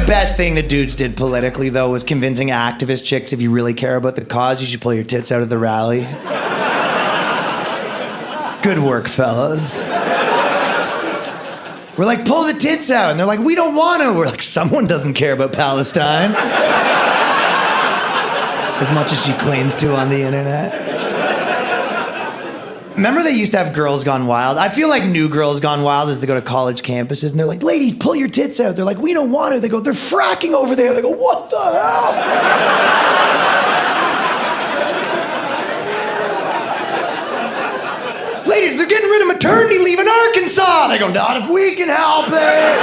the best thing that dudes did politically, though, was convincing activist chicks, if you really care about the cause, you should pull your tits out of the rally. Good work, fellas. We're like, pull the tits out. And they're like, we don't want to. We're like, someone doesn't care about Palestine. As much as she claims to on the internet. Remember they used to have Girls Gone Wild? I feel like new Girls Gone Wild as they go to college campuses and they're like, ladies, pull your tits out. They're like, we don't want to. They go, they're fracking over there. They go, what the hell? Ladies, they're getting rid of maternity leave in Arkansas. They go, not if we can help it.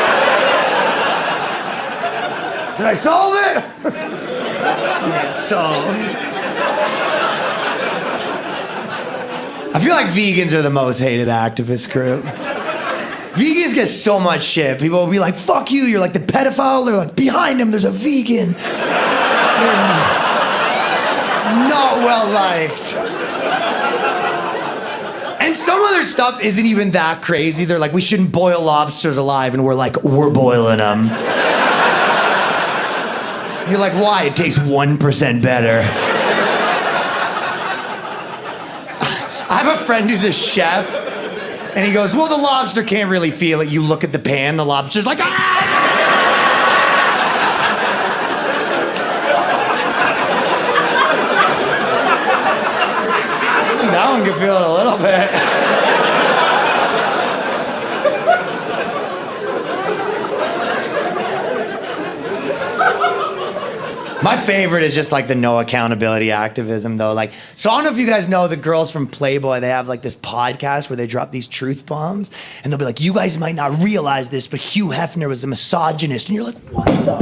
Did I solve it? Yeah, it's solved. I feel like vegans are the most hated activist group. Vegans get so much shit. People will be like, fuck you, you're like the pedophile. They're like, behind him, there's a vegan. Not well liked. And some of their stuff isn't even that crazy. They're like, we shouldn't boil lobsters alive. And we're like, we're boiling them. You're like, why? It tastes 1% better. I have a friend who's a chef, and he goes, well, the lobster can't really feel it. You look at the pan, the lobster's like, ah! That one can feel it a little bit. My favorite is just like the no accountability activism, though. Like, so I don't know if you guys know the girls from Playboy, they have like this podcast where they drop these truth bombs, and they'll be like, you guys might not realize this, but Hugh Hefner was a misogynist. And you're like, what the?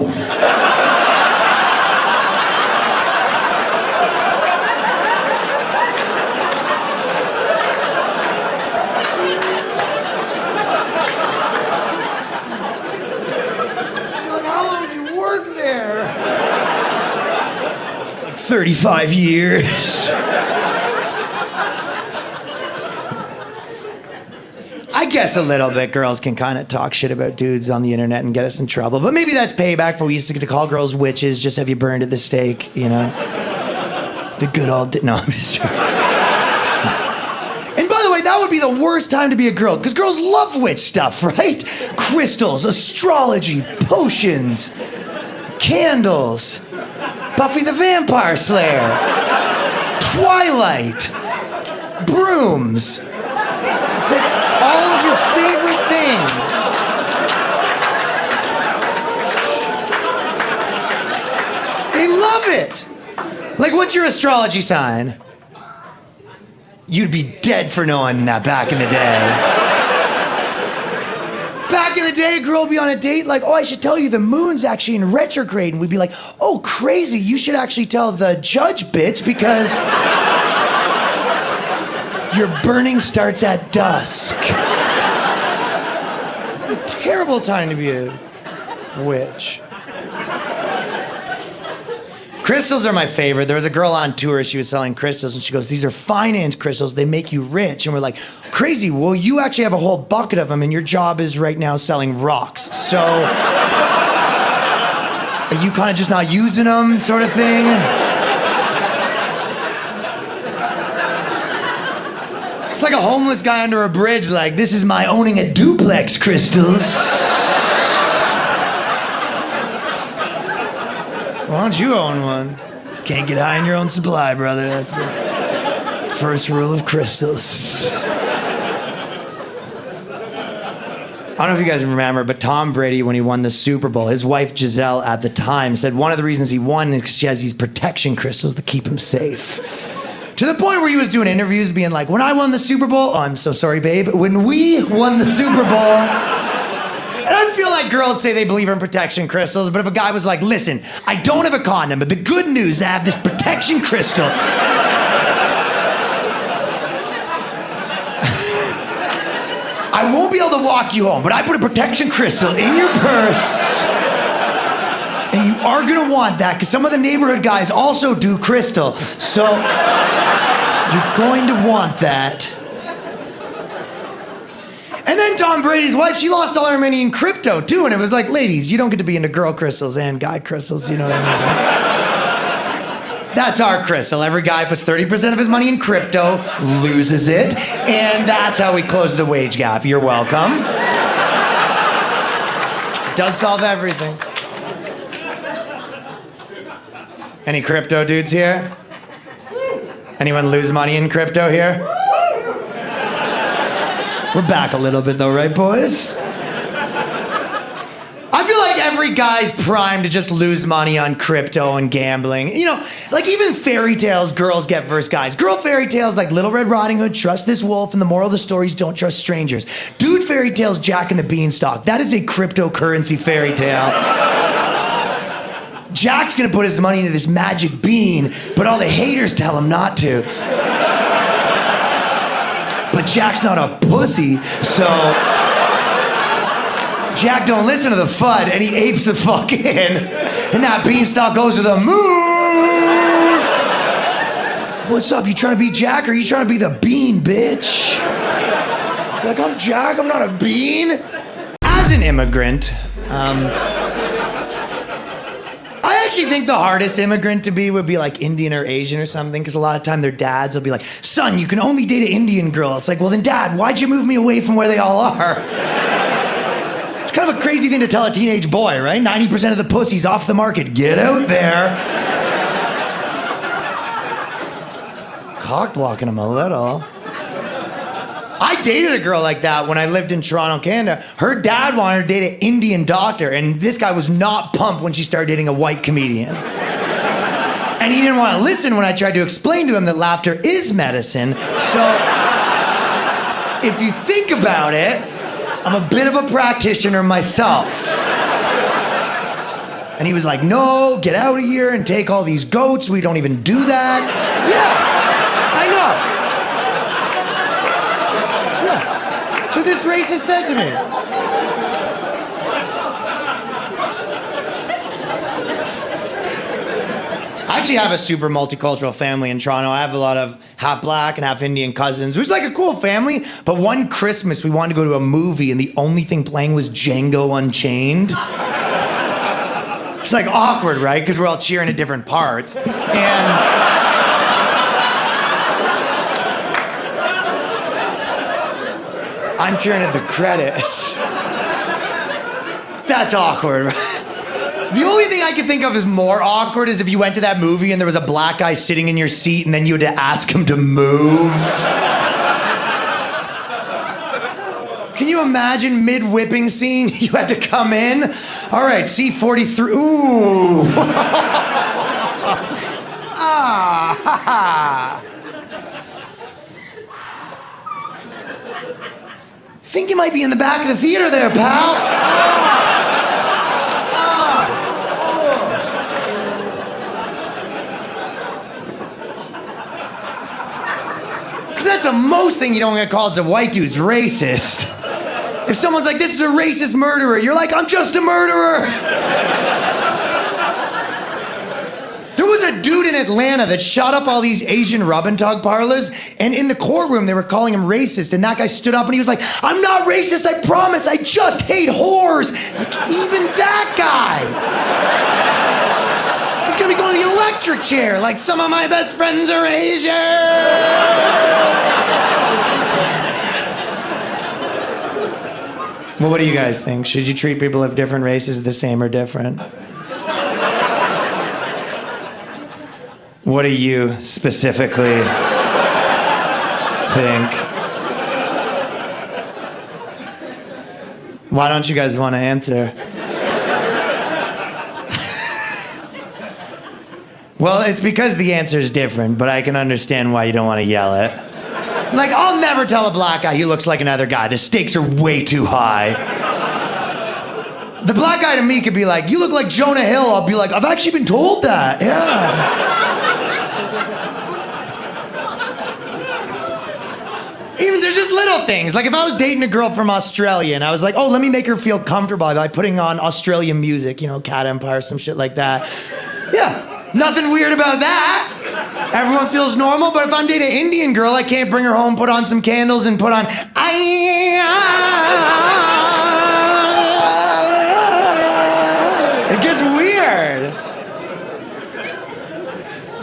You're like, how long did you work there? 35 years. I guess a little bit girls can kind of talk shit about dudes on the internet and get us in trouble, but maybe that's payback for we used to get to call girls witches, just have you burned at the stake, you know? The good old... No, I'm just joking. And by the way, that would be the worst time to be a girl, because girls love witch stuff, right? Crystals, astrology, potions, candles... Buffy the Vampire Slayer, Twilight, brooms. It's like all of your favorite things. They love it. Like, what's your astrology sign? You'd be dead for knowing that back in the day. Back in the day, a girl would be on a date like, oh, I should tell you the moon's actually in retrograde. And we'd be like, oh, crazy. You should actually tell the judge, bitch, because your burning starts at dusk. A terrible time to be a witch. Crystals are my favorite. There was a girl on tour, she was selling crystals, and she goes, these are finance crystals, they make you rich. And we're like, crazy, well, you actually have a whole bucket of them, and your job is right now selling rocks. So, are you kind of just not using them, sort of thing? It's like a homeless guy under a bridge, like, this is my owning a duplex, crystals. Why don't you own one? Can't get high in your own supply, brother. That's the first rule of crystals. I don't know if you guys remember, but Tom Brady, when he won the Super Bowl, his wife Giselle at the time said one of the reasons he won is because she has these protection crystals that keep him safe. To the point where he was doing interviews being like, when I won the Super Bowl, oh, I'm so sorry, babe, when we won the Super Bowl... And I feel like girls say they believe in protection crystals, but if a guy was like, listen, I don't have a condom, but the good news, I have this protection crystal. I won't be able to walk you home, but I put a protection crystal in your purse. And you are gonna want that, because some of the neighborhood guys also do crystal. So you're going to want that. And then Tom Brady's wife, she lost all her money in crypto too. And it was like, ladies, you don't get to be into girl crystals and guy crystals, you know what I mean? That's our crystal. Every guy puts 30% of his money in crypto, loses it, and that's how we close the wage gap. You're welcome. Does solve everything. Any crypto dudes here? Anyone lose money in crypto here? We're back a little bit though, right, boys? I feel like every guy's primed to just lose money on crypto and gambling. You know, like even fairy tales girls get versus guys. Girl fairy tales like Little Red Riding Hood, trust this wolf, and the moral of the story is don't trust strangers. Dude fairy tales, Jack and the Beanstalk. That is a cryptocurrency fairy tale. Jack's gonna put his money into this magic bean, but all the haters tell him not to. But Jack's not a pussy, so Jack don't listen to the FUD, and he apes the fuck in, and that beanstalk goes to the moon. What's up, you trying to be Jack, or you trying to be the bean, bitch? You're like, I'm Jack, I'm not a bean. As an immigrant, I actually think the hardest immigrant to be would be like Indian or Asian or something, because a lot of time their dads will be like, son, you can only date an Indian girl. It's like, well then dad, why'd you move me away from where they all are? It's kind of a crazy thing to tell a teenage boy, right? 90% of the pussy's off the market. Get out there. Cock blocking him a little. I dated a girl like that when I lived in Toronto, Canada. Her dad wanted her to date an Indian doctor, and this guy was not pumped when she started dating a white comedian. And he didn't want to listen when I tried to explain to him that laughter is medicine. So, if you think about it, I'm a bit of a practitioner myself. And he was like, no, get out of here and take all these goats. We don't even do that. Yeah, I know. So this racist said to me. I actually have a super multicultural family in Toronto. I have a lot of half black and half Indian cousins, which is like a cool family. But one Christmas, we wanted to go to a movie, and the only thing playing was Django Unchained. It's like awkward, right? Because we're all cheering at different parts. And I'm cheering at the credits. That's awkward. The only thing I can think of is more awkward is if you went to that movie and there was a black guy sitting in your seat and then you had to ask him to move. Can you imagine mid-whipping scene? You had to come in. All right, C43. Ooh. Ah, ha, ha. Think you might be in the back of the theater there, pal. Because that's the most thing you don't get called as a white dude's racist. If someone's like, this is a racist murderer, you're like, I'm just a murderer. There was a dude in Atlanta that shot up all these Asian rub and tug parlors, and in the courtroom they were calling him racist, and that guy stood up and he was like, I'm not racist, I promise, I just hate whores. Like, even that guy. He's gonna be going to the electric chair, like some of my best friends are Asian. Well, what do you guys think? Should you treat people of different races the same or different? What do you specifically think? Why don't you guys want to answer? Well, it's because the answer is different, but I can understand why you don't want to yell it. Like, I'll never tell a black guy he looks like another guy. The stakes are way too high. The black guy to me could be like, you look like Jonah Hill. I'll be like, I've actually been told that, yeah. Even there's just little things. Like if I was dating a girl from Australia and I was like, oh, let me make her feel comfortable by putting on Australian music, you know, Cat Empire, some shit like that. Yeah, nothing weird about that. Everyone feels normal, but if I'm dating an Indian girl, I can't bring her home, put on some candles, and put on. It gets weird.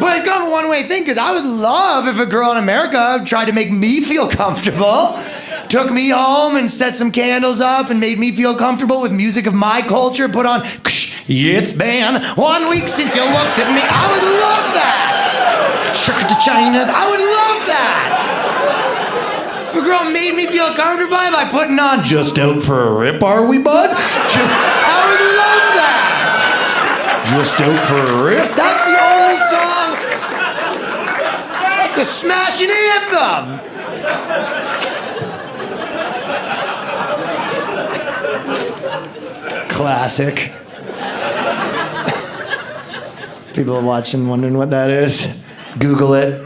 But it's gone a one-way thing, because I would love if a girl in America tried to make me feel comfortable, took me home and set some candles up and made me feel comfortable with music of my culture, put on, it's been 1 week since you looked at me. I would love that. Shook it to China. I would love that. If a girl made me feel comfortable by putting on Just Out for a Rip, Are We, Bud? I would love that. Just Out for a Rip. That's the only song. That's a smashing anthem. Classic. People are watching, wondering what that is. Google it.